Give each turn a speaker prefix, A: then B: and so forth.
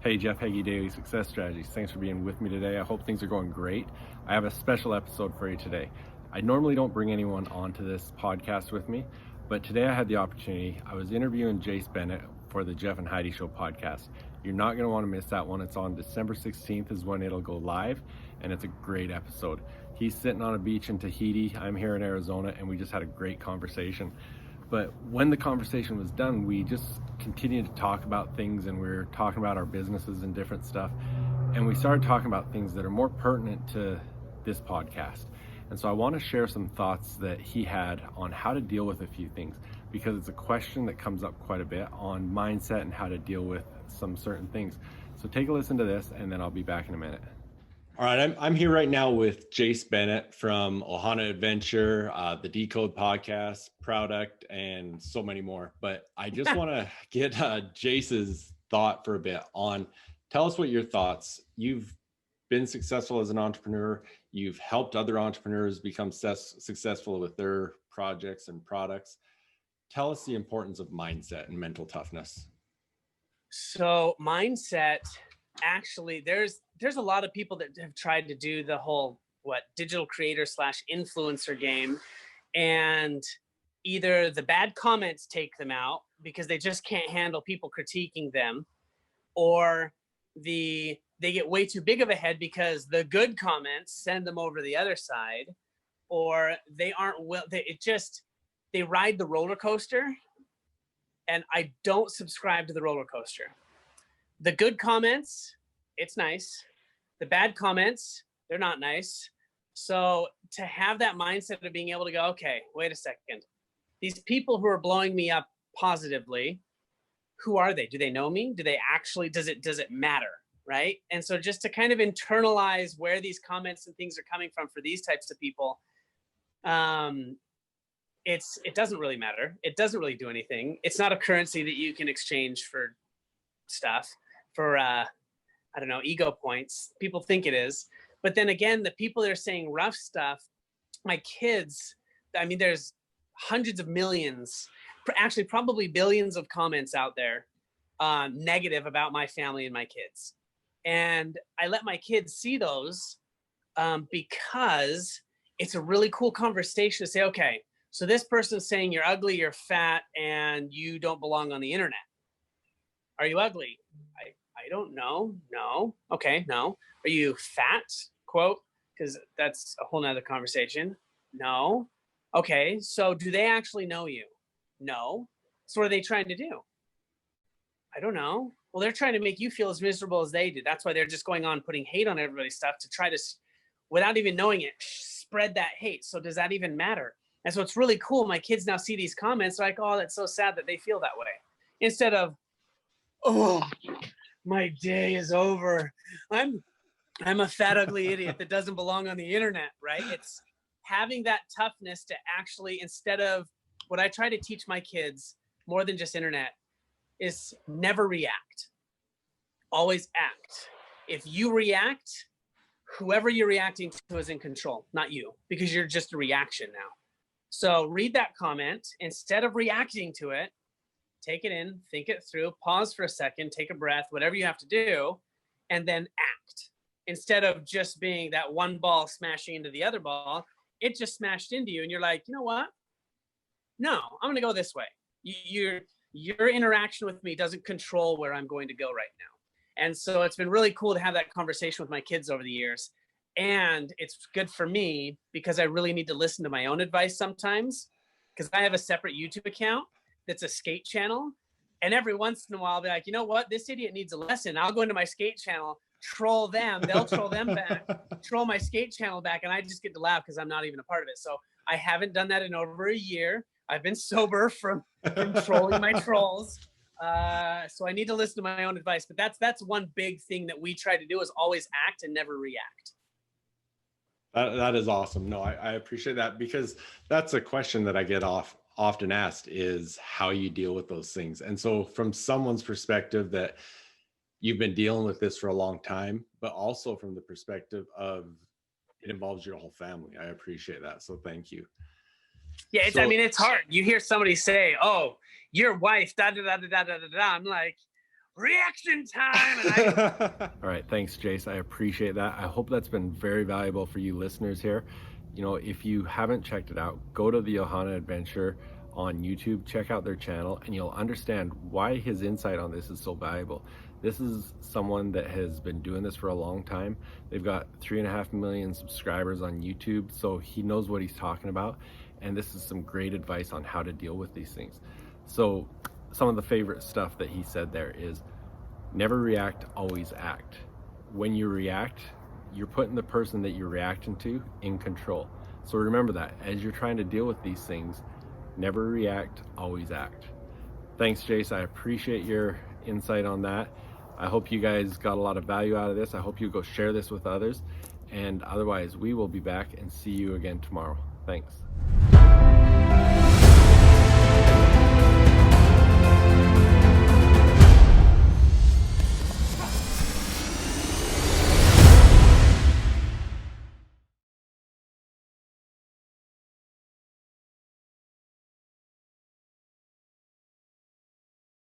A: Hey, Jeff, Heggie, Daily Success Strategies. Thanks for being with me today. I hope things are going great. I have a special episode for you today. I normally don't bring anyone onto this podcast with me, but today I had the opportunity. I was interviewing Jase Bennett for the Jeff and Heidi Show podcast. You're not going to want to miss that one. It's on December 16th is when it'll go live, and it's a great episode. He's sitting on a beach in Tahiti. I'm here in Arizona, and we just had a great conversation. But when the conversation was done, we just continued to talk about things, and we were talking about our businesses and different stuff. And we started talking about things that are more pertinent to this podcast. And so I want to share some thoughts that he had on how to deal with a few things, because it's a question that comes up quite a bit on mindset and how to deal with some certain things. So take a listen to this, and then I'll be back in a minute. All right, I'm here right now with Jase Bennett from Ohana Adventure, the Decode podcast, Product, and so many more. But I just want to get Jase's thought for a bit on, tell us what your thoughts. You've been successful as an entrepreneur. You've helped other entrepreneurs become successful with their projects and products. Tell us the importance of mindset and mental toughness.
B: So mindset, actually, there's a lot of people that have tried to do the whole digital creator / influencer game, and either the bad comments take them out because they just can't handle people critiquing them, or they get way too big of a head because the good comments send them over the other side, or they ride the roller coaster, and I don't subscribe to the roller coaster. The good comments, it's nice. The bad comments, they're not nice. So to have that mindset of being able to go, okay, wait a second. These people who are blowing me up positively, who are they? Do they know me? Do they actually, does it matter? Right? And so just to kind of internalize where these comments and things are coming from for these types of people, it doesn't really matter. It doesn't really do anything. It's not a currency that you can exchange for stuff, for ego points. People think it is. But then again, the people that are saying rough stuff, my kids, I mean, there's hundreds of millions, actually probably billions of comments out there, negative about my family and my kids. And I let my kids see those because it's a really cool conversation to say, okay, so this person's saying you're ugly, you're fat, and you don't belong on the internet. Are you ugly? I don't know. No. Okay, no. Are you fat? Quote, because that's a whole nother conversation. No. Okay, so do they actually know you? No. So what are they trying to do? I don't know. Well, they're trying to make you feel as miserable as they do. That's why they're just going on putting hate on everybody's stuff to try to, without even knowing it, spread that hate. So does that even matter? And so it's really cool. My kids now see these comments like, oh, that's so sad that they feel that way. Instead of, oh, my day is over. I'm a fat, ugly idiot that doesn't belong on the internet, right? It's having that toughness to actually, instead of what I try to teach my kids more than just internet, is never react. Always act. If you react, whoever you're reacting to is in control, not you, because you're just a reaction now. So read that comment. Instead of reacting to it, take it in, think it through, pause for a second, take a breath, whatever you have to do, and then act. Instead of just being that one ball smashing into the other ball, it just smashed into you, and you're like, you know what? No, I'm going to go this way. Your interaction with me doesn't control where I'm going to go right now. And so it's been really cool to have that conversation with my kids over the years. And it's good for me because I really need to listen to my own advice sometimes, because I have a separate YouTube account that's a skate channel. And every once in a while, I'll be like, you know what? This idiot needs a lesson. I'll go into my skate channel, troll them. They'll troll them back, troll my skate channel back. And I just get to laugh because I'm not even a part of it. So I haven't done that in over a year. I've been sober from trolling my trolls. So I need to listen to my own advice. But that's one big thing that we try to do, is always act and never react.
A: That is awesome. No, I appreciate that, because that's a question that I get often asked, is how you deal with those things. And so from someone's perspective that you've been dealing with this for a long time, but also from the perspective of it involves your whole family. I appreciate that. So thank you.
B: Yeah, it's hard. You hear somebody say, oh, your wife, da, da, da, da, da, da, da. I'm like, reaction time. And
A: All right, thanks, Jase. I appreciate that. I hope that's been very valuable for you listeners here. You know, if you haven't checked it out, go to the Ohana Adventure on YouTube, check out their channel, and you'll understand why his insight on this is so valuable. This is someone that has been doing this for a long time. They've got 3.5 million subscribers on YouTube, so he knows what he's talking about. And this is some great advice on how to deal with these things. So some of the favorite stuff that he said there is never react, always act. When you react, you're putting the person that you're reacting to in control. So remember that as you're trying to deal with these things, never react, always act. Thanks, Jase. I appreciate your insight on that. I hope you guys got a lot of value out of this. I hope you go share this with others. And otherwise, we will be back and see you again tomorrow. Thanks.